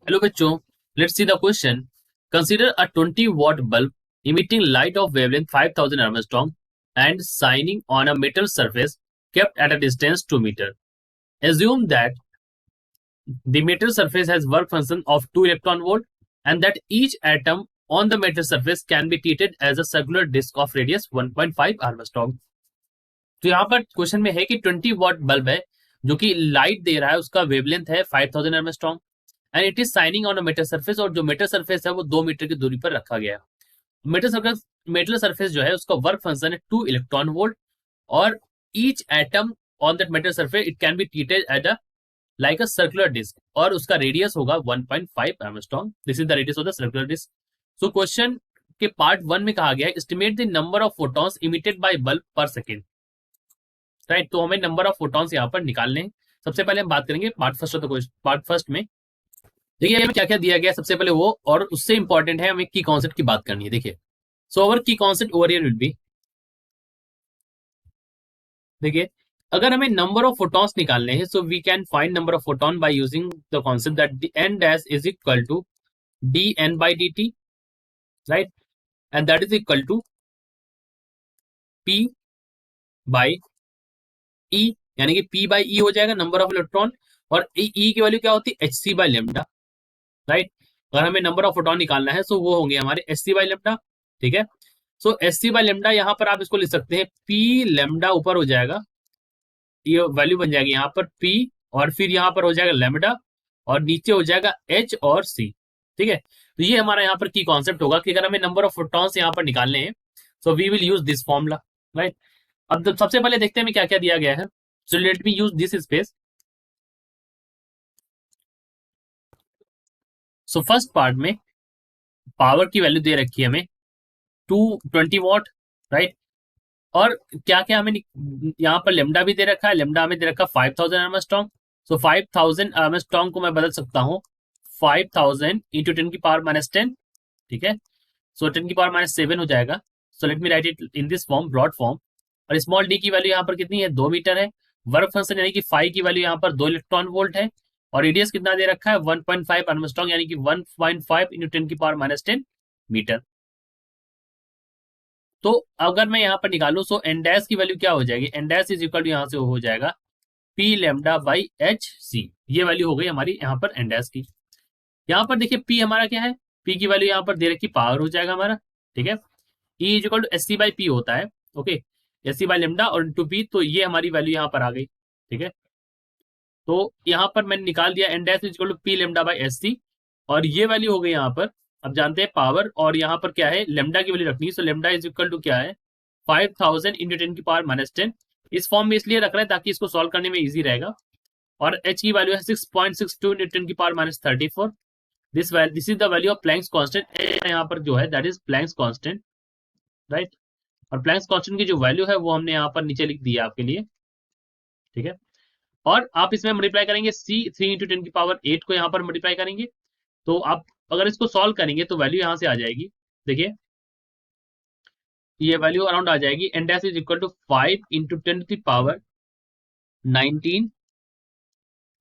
Hello बच्चों, let's see the question. Consider a 20 watt bulb emitting light of wavelength 5000 Armstrong and shining on a metal surface kept at a distance 2 meter. Assume that the metal surface has work function of 2 electron volt and that each atom on the metal surface can be treated as a circular disk of radius 1.5 Armstrong. तो यहाँ पर question में है कि 20 what bulb है जो कि light दे रहा है, उसका वेवलेंथ है 5000 angstrom and it is shining on a metal surface, और जो मेटल सरफेस है वो 2 मीटर की दूरी पर रखा गया है। मेटल सरफेस जो है उसका वर्क फंक्शन है 2 इलेक्ट्रॉन वोल्ट, और each atom on that metal surface it can be treated at a like a circular disc, और उसका रेडियस होगा 1.5 angstrom. This is the radius of the circular disc. So question के part 1 में कहा गया है estimate the number of photons emitted by bulb per second. Right, तो हमें नंबर ऑफ फोटॉन्स यहाँ पर निकालने हैं। सबसे पहले हम बात करेंगे पार्ट फर्स्ट में। देखिए हमें क्या क्या दिया गया है सबसे पहले वो, और उससे इंपॉर्टेंट है हमें की कॉन्सेप्ट की बात करनी है। देखिए, सो ओवर की concept over here will be, देखिए अगर हमें नंबर ऑफ फोटॉन्स निकालने हैं so we can find number of photon by using the concept that the n dash is equal to d n by d t, right, and that is equal to p by e, यानी कि P by ई हो जाएगा number of electron, और ई की value क्या होती है H C by lambda, right. अगर हमें नंबर ऑफ फोटॉन निकालना है सो वो होंगे हमारे एस सी बाई लेमडा, ठीक है। सो एस सी बाई लेमडा यहाँ पर आप इसको लिख सकते हैं पी लेमडा, ऊपर हो जाएगा ये वैल्यू बन जाएगी यहाँ पर पी, और फिर यहाँ पर हो जाएगा लेमडा, और नीचे हो जाएगा एच और सी, ठीक है। तो ये हमारा यहाँ पर की कॉन्सेप्ट होगा कि अगर हमें नंबर ऑफ फोटॉन्स यहाँ पर निकालने हैं so we will use this formula, right. अब सबसे पहले देखते हैं हमें क्या क्या दिया गया है। सो let me use this space. So first part में पावर की वैल्यू दे रखी है हमें 220 वॉट, राइट। और क्या क्या हमें यहाँ पर लेमडा भी दे रखा है, लेमडा हमें दे रखा है 5000 एर्मस्ट्रॉन्ग। सो 5000 एर्मस्ट्रॉन्ग को मैं बदल सकता हूँ 5000 इंटू 10⁻⁻10, ठीक है। सो 10⁻⁻7 हो जाएगा। So let me write it in this form, broad form. और स्मॉल डी की वैल्यू यहाँ पर कितनी है 2 मीटर है। वर्क फंक्शन यानी कि फाइव की वैल्यू यहाँ पर 2 इलेक्ट्रॉन वोल्ट है, और रेडियस कितना दे रखा है 1.5 एर्मस्ट्रॉन्ग, यानी कि 1.5 इंटू 10⁻⁻10 मीटर। तो अगर मैं यहाँ पर निकालू सो एन डैश की वैल्यू क्या हो जाएगी, N dash is equal to यहाँ से हो जाएगा P lambda by H C, ये वैल्यू हो गई हमारी यहाँ पर एन डैश की। यहाँ पर देखिए पी हमारा क्या है, पी की वैल्यू यहाँ पर दे रखी पावर हो जाएगा हमारा, ठीक है। E is equal to S C by P होता है, okay, S C by lambda और इंटू पी, तो ये हमारी वैल्यू यहाँ पर आ गई, ठीक है। तो यहाँ पर मैंने निकाल दिया N dash is equal to P lambda by S C, और ये वैल्यू हो गई यहाँ पर। अब जानते हैं पावर, और यहाँ पर क्या है लेमडा की वैल्यू रखनी है, so lambda is equal to क्या है 5000 इंटू 10⁻⁻10। इस फॉर्म में इसलिए रख रहे हैं ताकि इसको सॉल्व करने में इजी रहेगा। और एच की वैल्यू है 6.62 into 10⁻34। This is the value of Planck's constant. यहाँ पर जो है that is Planck's constant, right. और प्लैंक्स कांस्टेंट की जो वैल्यू है वो हमने यहाँ पर नीचे लिख दी है आपके लिए, ठीक है। और आप इसमें मल्टीप्लाई करेंगे सी 3 इंटू 10⁸ को यहाँ पर मल्टीप्लाई करेंगे, तो आप अगर इसको सॉल्व करेंगे तो वैल्यू यहाँ से आ जाएगी, देखिए ये वैल्यू अराउंड आ जाएगी N dash is equal to 5 into 10⁻19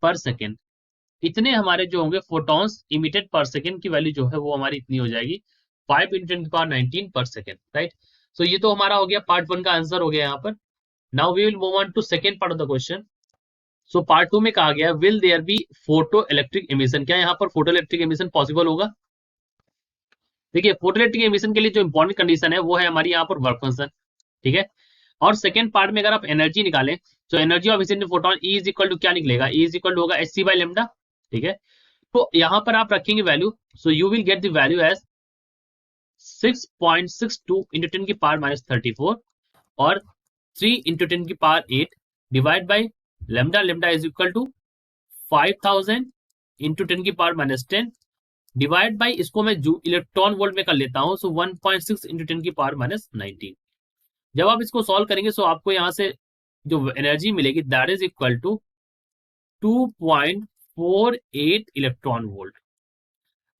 per second. इतने हमारे जो होंगे फोटॉन्स इमिटेड पर सेकेंड की वैल्यू जो है वो हमारी इतनी हो जाएगी 5 इंटू 10⁻19 पर सेकेंड, राइट। सो ये तो हमारा हो गया पार्ट 1 का आंसर हो गया यहाँ पर। Now we will move on to second part of the question. So part 2 में कहा गया will there be photoelectric emission, क्या यहाँ पर फोटो इलेक्ट्रिक एमिशन पॉसिबल होगा। देखिए फोटो इलेक्ट्रिक एमिशन के लिए जो इंपॉर्टेंट कंडीशन है वो है हमारी यहाँ पर वर्क फंक्शन, ठीक है। और सेकंड पार्ट में अगर आप एनर्जी निकालें तो energy of incident photon E is equal to क्या निकलेगा, ई इज इक्वल टू होगा एच सी बाई लेमडा, ठीक है। तो यहां पर आप रखेंगे value, so you will get the value as 6.62 into 10⁻34 और 3 into 10⁸ divide by lambda, lambda is equal to 5000 into 10⁻10 divide by, इसको मैं जो इलेक्ट्रॉन वोल्ट में कर लेता हूं, सो 1.6 इंटू 10⁻19। जब आप इसको सॉल्व करेंगे सो आपको यहां से जो एनर्जी मिलेगी that is equal to 2.48 electron volt.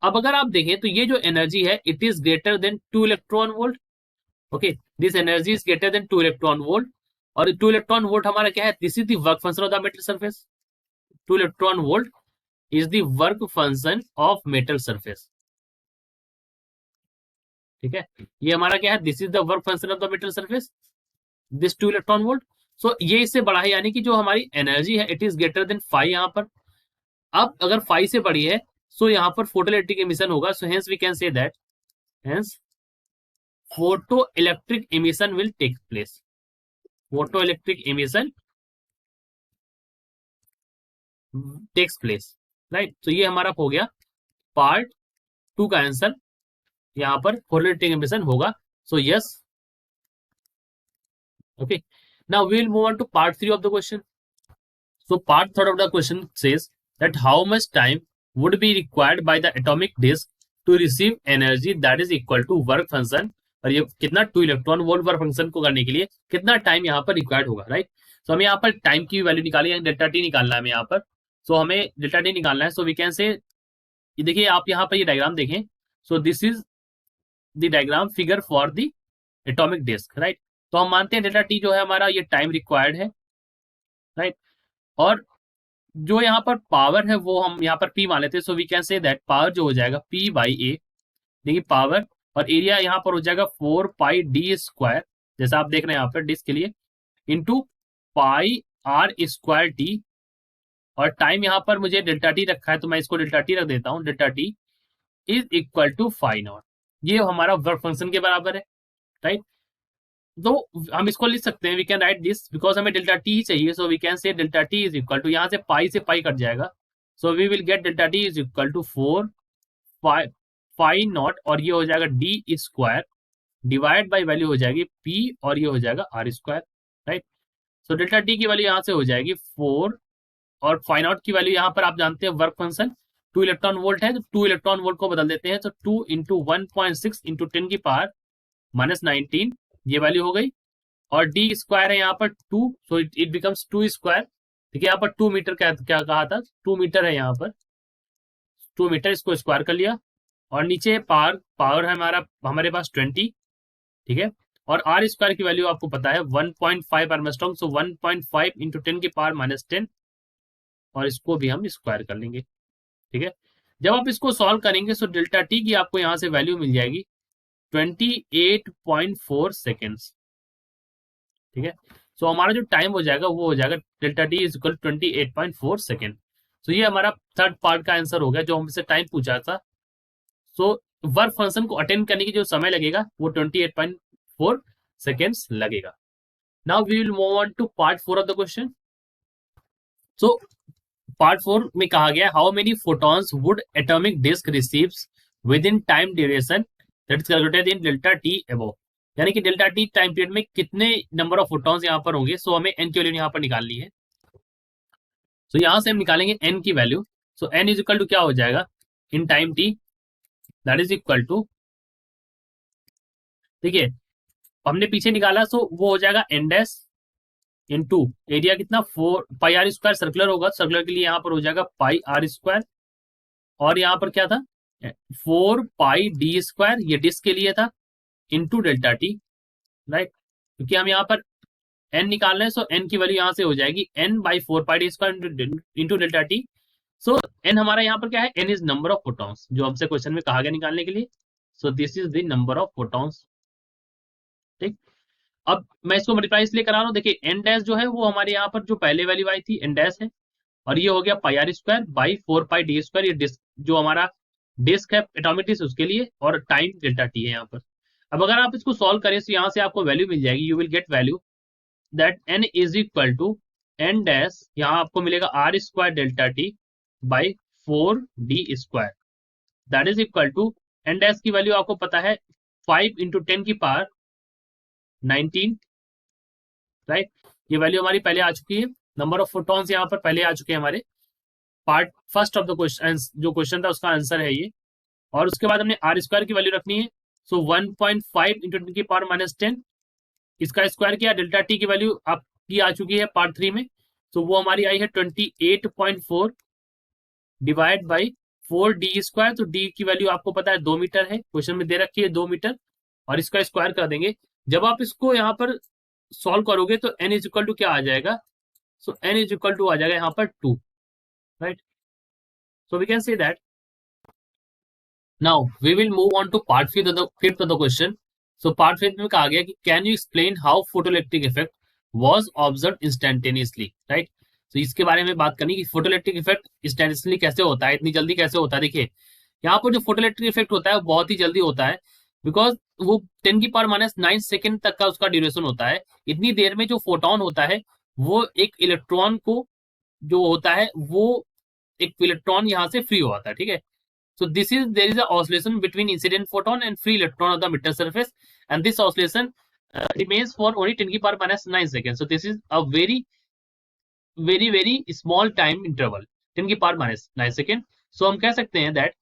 अब अगर आप देखें तो ये जो एनर्जी है it is greater than 2 electron volt, okay, this energy is greater than 2 electron volt. और 2 इलेक्ट्रॉन वोल्ट हमारा क्या है, this is the work function of the metal surface, 2 electron volt is the work function of metal surface. ठीक है, ये हमारा क्या है, this is the work function of the metal surface, this 2 electron volt. So ये इससे बड़ा है, यानी कि जो हमारी एनर्जी है इट इज ग्रेटर देन 5 यहाँ पर। अब अगर 5 से बड़ी है सो यहाँ पर फोटो इलेक्ट्रिक एमिशन होगा, so hence we can say that hence photoelectric emission will take place. Photoelectric emission takes place, right. तो ये हमारा हो गया पार्ट 2 का आंसर, यहाँ पर फोटो इलेक्ट्रिक एमिशन होगा। So yes, okay. Now we will move on to part 3 of the question. So part 3 of the question says that how much time would be required by the atomic disk to receive energy that is equal to work function, और ये कितना 2 electron volt work function को करने के लिए कितना time यहाँ पर रिक्वायर्ड होगा, राइट। सो हमें यहाँ पर टाइम की वैल्यू निकाली, डेल्टा टी निकालना है हमें यहाँ पर। सो हमें डेल्टा टी निकालना है, सो वी कैन से, देखिए आप यहाँ पर ये डायग्राम देखें। So this is the diagram figure for the atomic disc, right. तो हम मानते हैं डेल्टा टी जो है हमारा ये टाइम रिक्वायर्ड है, राइट। और जो यहाँ पर पावर है वो हम यहाँ पर पी मान लेते हैं। So we can say that power जो हो जाएगा पी बाई ए, देखिए पावर, और एरिया यहाँ पर हो जाएगा 4πd², जैसा आप देख रहे हैं यहाँ पर डिस्क के लिए, इंटू πr²t। और टाइम यहाँ पर मुझे डेल्टा टी रखा है तो मैं इसको डेल्टा टी रख देता हूँ, delta T is equal to 5 naught. ये हमारा वर्क फंक्शन के बराबर है, राइट। तो हम इसको लिख सकते हैं, we can write this, because हमें डेल्टा टी ही चाहिए। So we can say delta T is equal to, यहाँ से पाई कट जाएगा, so we will get delta T is equal to 4π0, और ये हो जाएगा d² डिवाइड बाई वैल्यू हो जाएगी p, और ये हो जाएगा r², right. So delta T की वैल्यू यहाँ से हो जाएगी 4, और φ0 की वैल्यू यहाँ पर आप जानते हैं वर्क फंक्शन 2 इलेक्ट्रॉन वोल्ट है, तो 2 इलेक्ट्रॉन वोल्ट को बदल देते हैं, तो 2 इंटू 1.6 इंटू 10 की पावर -19, ये वैल्यू हो गई। और d² है यहाँ पर 2, सो इट बिकम्स 2²। देखिए यहाँ पर 2 मीटर क्या कहा था, 2 मीटर है यहाँ पर, 2 मीटर, इसको स्क्वायर कर लिया। और नीचे पावर है हमारे पास 20, ठीक है। और r² की वैल्यू आपको पता है 1.5 आर्मस्ट्रांग, सो 1.5 इंटू 10 की पावर -10, और इसको भी हम स्क्वायर कर लेंगे, ठीक है। जब आप इसको सॉल्व करेंगे सो डेल्टा टी की आपको यहाँ से वैल्यू मिल जाएगी 28.4 सेकेंड्स, ठीक है। सो हमारा जो टाइम हो जाएगा वो हो जाएगा delta T is equal 28.4 second. So ये हमारा थर्ड पार्ट का आंसर हो गया, जो हमसे टाइम पूछा था। सो वर्क फंक्शन को अटेंड करने की जो समय लगेगा वो 28.4 सेकेंड्स लगेगा। Now we will move on to part 4 of the question. So part 4 में कहा गया how many photons would atomic disc receives within time duration that is calculated in delta T above, यानी कि delta T time period में कितने number of photons यहाँ पर होंगे। सो हमें एन की वैल्यू यहाँ पर निकालनी है। सो यहाँ से हम निकालेंगे एन की value. So N is equal to क्या हो जाएगा in time T, that is equal to, देखिए हमने पीछे निकाला, सो वो हो जाएगा एन डैश इनटू एरिया कितना 4πr², सर्कुलर होगा, सर्कुलर के लिए यहाँ पर हो जाएगा πr², और यहाँ पर क्या था 4πd², ये डिस्क के लिए था, इनटू डेल्टा टी, राइट। क्योंकि हम यहाँ पर एन निकाल रहे हैं, सो एन की वैल्यू यहाँ से हो जाएगी n by 4πd² into delta T. So N हमारा यहाँ पर क्या है, N is number of photons, जो हमसे क्वेश्चन में कहा गया निकालने के लिए। So this is the number of photons, ठीक। अब मैं इसको मल्टीप्लाई इसलिए करा रहा हूँ, देखिए एन डैश जो है वो हमारे यहाँ पर जो पहले वैल्यू आई थी एन डैश है, और ये हो गया πr² बाई 4πd², ये डिस्क जो हमारा डिस्क है एटॉमिक डिस्क उसके लिए, और टाइम डेल्टा टी है यहाँ पर। अब अगर आप इसको सॉल्व करें तो यहाँ से आपको वैल्यू मिल जाएगी, you will get value that n is equal to n dash, यहाँ आपको मिलेगा r² delta T by 4d², that is equal to n dash की वैल्यू आपको पता है 5 इंटू 10 की पावर 19, राइट। ये वैल्यू हमारी पहले आ चुकी है, नंबर ऑफ फोटॉन्स यहाँ पर पहले आ चुके हैं हमारे। Part first of the question, जो क्वेश्चन था उसका आंसर है ये। और उसके बाद हमने r² की वैल्यू रखनी है, सो 1.5 इंटू 10 की पावर -10, इसका स्क्वायर किया, डेल्टा टी की वैल्यू आपकी आ चुकी है पार्ट 3 में। सो वो हमारी आई है 28.4 डिवाइड बाई 4d², तो डी की वैल्यू आपको पता है 2 मीटर है, क्वेश्चन में दे रखी है 2 मीटर, और इसका स्क्वायर कर देंगे। जब आप इसको यहाँ पर सॉल्व करोगे तो n इज इक्वल टू क्या आ जाएगा, सो n इज इक्वल टू आ जाएगा यहाँ पर 2, right. So we can say that now we will move on to part fifth of the question. So part fifth में कहा गया कि can you explain how photoelectric effect was observed instantaneously, right? तो इसके बारे में बात करनी कि फोटोइलेक्ट्रिक इफेक्ट इंस्टेंटेनियसली कैसे होता है, इतनी जल्दी कैसे होता है। देखिए यहाँ पर जो फोटोइलेक्ट्रिक इफेक्ट होता है वो बहुत ही जल्दी होता है, बिकॉज वो 10⁻⁹ सेकेंड तक का उसका ड्यूरेशन होता है। इतनी देर में जो फोटोन होता है वो एक इलेक्ट्रॉन को जो होता है वो एक इलेक्ट्रॉन यहाँ से फ्री होता है, ठीक है। So there is a oscillation between incident photon and free electron on the emitter surface, and this oscillation remains for only 10⁻⁹ seconds. So this is a very small time interval, 10⁻⁹ second. So हम कह सकते हैं that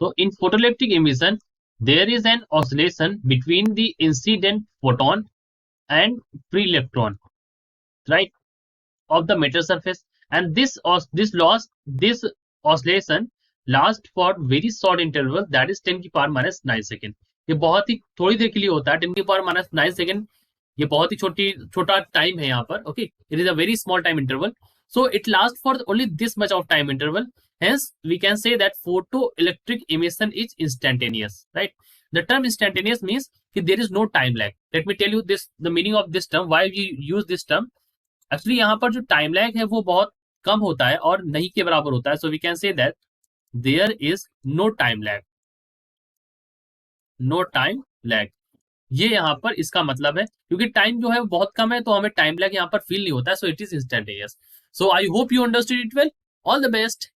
so in photoelectric emission there is an oscillation between the incident photon and free electron, right, of the metal surface, and this oscillation last for very short interval, that is 10⁻⁹ second. ये बहुत ही थोड़ी देर के लिए होता है, 10⁻⁹ second ये बहुत ही छोटा टाइम है यहाँ पर, okay. It is a very small time interval, so it lasts for only this much of time interval, hence we can say that photoelectric emission is instantaneous, right? The term instantaneous means that there is no time lag. Let me tell you this, the meaning of this term, why we use this term. Actually यहाँ पर जो time lag है वो बहुत कम होता है और नहीं के बराबर होता है, so we can say that there is no time lag, no time lag. ये यहाँ पर इसका मतलब है, क्योंकि टाइम जो है वो बहुत कम है तो हमें टाइम लैग यहाँ पर फील नहीं होता है, so it is instantaneous. So I hope you understood it well. All the best.